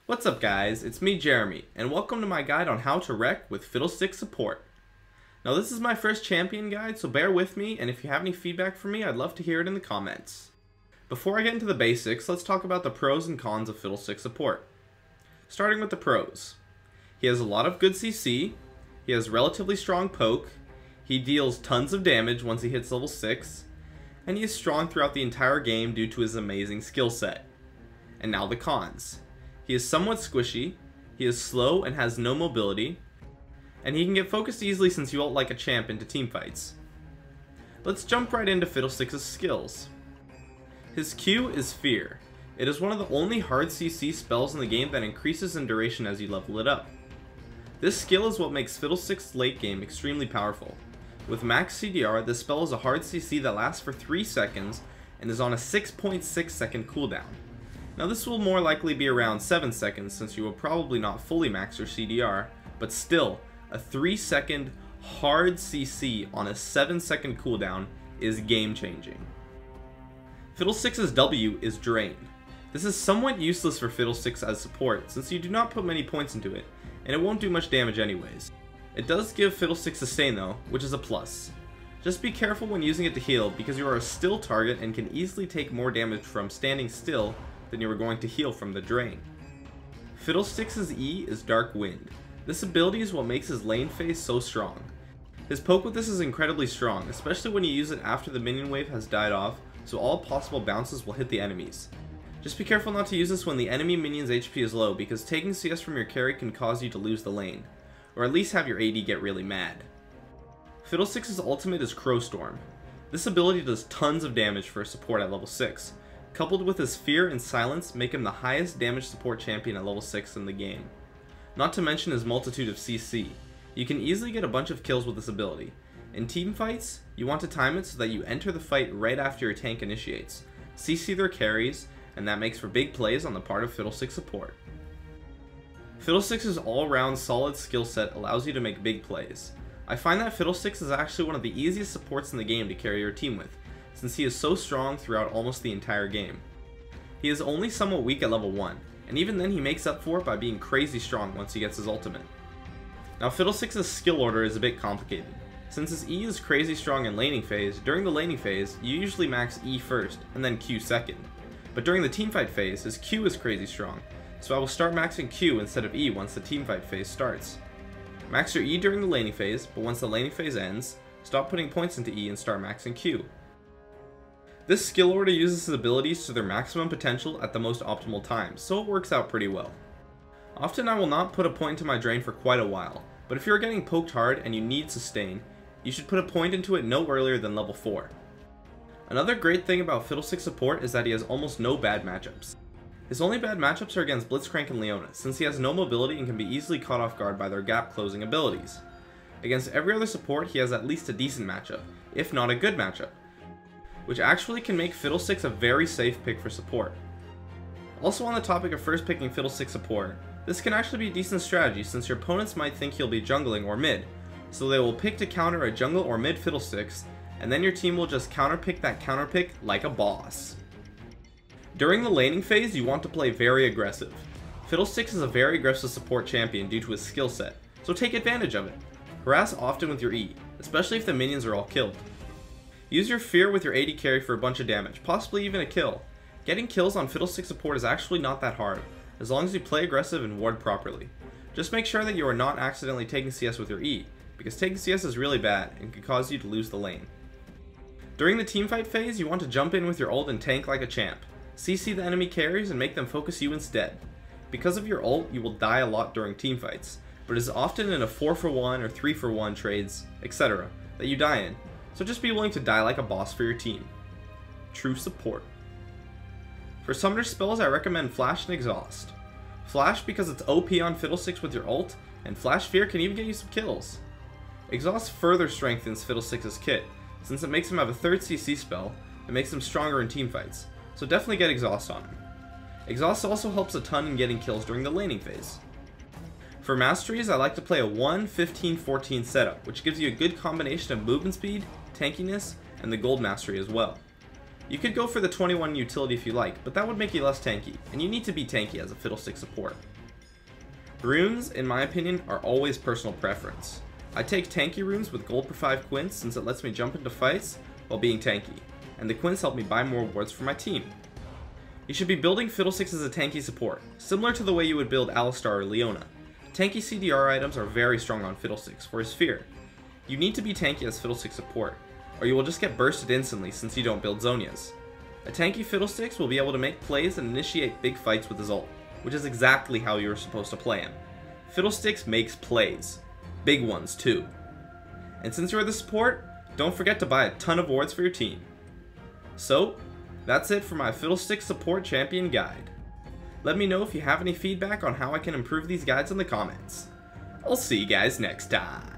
What's up guys, it's me Jeremy, and welcome to my guide on how to wreck with Fiddlesticks support. Now this is my first champion guide, so bear with me, and if you have any feedback for me, I'd love to hear it in the comments. Before I get into the basics, let's talk about the pros and cons of Fiddlesticks support. Starting with the pros. He has a lot of good CC, he has relatively strong poke, he deals tons of damage once he hits level 6, and he is strong throughout the entire game due to his amazing skill set. And now the cons. He is somewhat squishy, he is slow and has no mobility, and he can get focused easily since you ult like a champ into teamfights. Let's jump right into Fiddlesticks' skills. His Q is Fear. It is one of the only hard CC spells in the game that increases in duration as you level it up. This skill is what makes Fiddlesticks' late game extremely powerful. With max CDR, this spell is a hard CC that lasts for 3 seconds and is on a 6.6 second cooldown. Now this will more likely be around 7 seconds since you will probably not fully max your CDR, but still, a 3 second hard CC on a 7 second cooldown is game changing. Fiddlesticks' W is Drain. This is somewhat useless for Fiddlesticks as support since you do not put many points into it, and it won't do much damage anyways. It does give Fiddlesticks Sustain though, which is a plus. Just be careful when using it to heal because you are a still target and can easily take more damage from standing still than you were going to heal from the Drain. Fiddlesticks' E is Dark Wind. This ability is what makes his lane phase so strong. His poke with this is incredibly strong, especially when you use it after the minion wave has died off, so all possible bounces will hit the enemies. Just be careful not to use this when the enemy minion's HP is low, because taking CS from your carry can cause you to lose the lane, or at least have your AD get really mad. Fiddlesticks' ultimate is Crowstorm. This ability does tons of damage for a support at level 6. Coupled with his Fear and Silence make him the highest damage support champion at level 6 in the game. Not to mention his multitude of CC. You can easily get a bunch of kills with this ability. In team fights, you want to time it so that you enter the fight right after your tank initiates, CC their carries, and that makes for big plays on the part of Fiddlesticks support. Fiddlesticks' all-round solid skill set allows you to make big plays. I find that Fiddlesticks is actually one of the easiest supports in the game to carry your team with, since he is so strong throughout almost the entire game. He is only somewhat weak at level 1, and even then he makes up for it by being crazy strong once he gets his ultimate. Now Fiddlesticks' skill order is a bit complicated. Since his E is crazy strong in laning phase, during the laning phase you usually max E first and then Q second. But during the teamfight phase, his Q is crazy strong, so I will start maxing Q instead of E once the teamfight phase starts. Max your E during the laning phase, but once the laning phase ends, stop putting points into E and start maxing Q. This skill order uses his abilities to their maximum potential at the most optimal times, so it works out pretty well. Often I will not put a point into my Drain for quite a while, but if you are getting poked hard and you need sustain, you should put a point into it no earlier than level 4. Another great thing about Fiddlesticks support is that he has almost no bad matchups. His only bad matchups are against Blitzcrank and Leona, since he has no mobility and can be easily caught off guard by their gap closing abilities. Against every other support he has at least a decent matchup, if not a good matchup, which actually can make Fiddlesticks a very safe pick for support. Also on the topic of first picking Fiddlesticks support, this can actually be a decent strategy since your opponents might think he'll be jungling or mid, so they will pick to counter a jungle or mid Fiddlesticks, and then your team will just counterpick that counterpick like a boss. During the laning phase you want to play very aggressive. Fiddlesticks is a very aggressive support champion due to his skill set, so take advantage of it. Harass often with your E, especially if the minions are all killed. Use your Fear with your AD carry for a bunch of damage, possibly even a kill. Getting kills on Fiddlesticks support is actually not that hard, as long as you play aggressive and ward properly. Just make sure that you are not accidentally taking CS with your E, because taking CS is really bad and can cause you to lose the lane. During the teamfight phase, you want to jump in with your ult and tank like a champ. CC the enemy carries and make them focus you instead. Because of your ult, you will die a lot during teamfights, but it is often in a 4-for-1 or 3-for-1 trades, etc. that you die in. So just be willing to die like a boss for your team. True support. For summoner spells I recommend Flash and Exhaust. Flash because it's OP on Fiddlesticks with your ult, and Flash Fear can even get you some kills. Exhaust further strengthens Fiddlesticks' kit, since it makes him have a 3rd CC spell and makes him stronger in teamfights, so definitely get Exhaust on him. Exhaust also helps a ton in getting kills during the laning phase. For masteries, I like to play a 1-15-14 setup, which gives you a good combination of movement speed, tankiness, and the gold mastery as well. You could go for the 21 utility if you like, but that would make you less tanky, and you need to be tanky as a Fiddlesticks support. Runes, in my opinion, are always personal preference. I take tanky runes with gold per 5 quints since it lets me jump into fights while being tanky, and the quints help me buy more wards for my team. You should be building Fiddlesticks as a tanky support, similar to the way you would build Alistar or Leona. Tanky CDR items are very strong on Fiddlesticks for his Fear. You need to be tanky as Fiddlesticks support, or you will just get bursted instantly since you don't build Zhonya's. A tanky Fiddlesticks will be able to make plays and initiate big fights with his ult, which is exactly how you're supposed to play him. Fiddlesticks makes plays. Big ones too. And since you're the support, don't forget to buy a ton of wards for your team. So, that's it for my Fiddlesticks support champion guide. Let me know if you have any feedback on how I can improve these guides in the comments. I'll see you guys next time.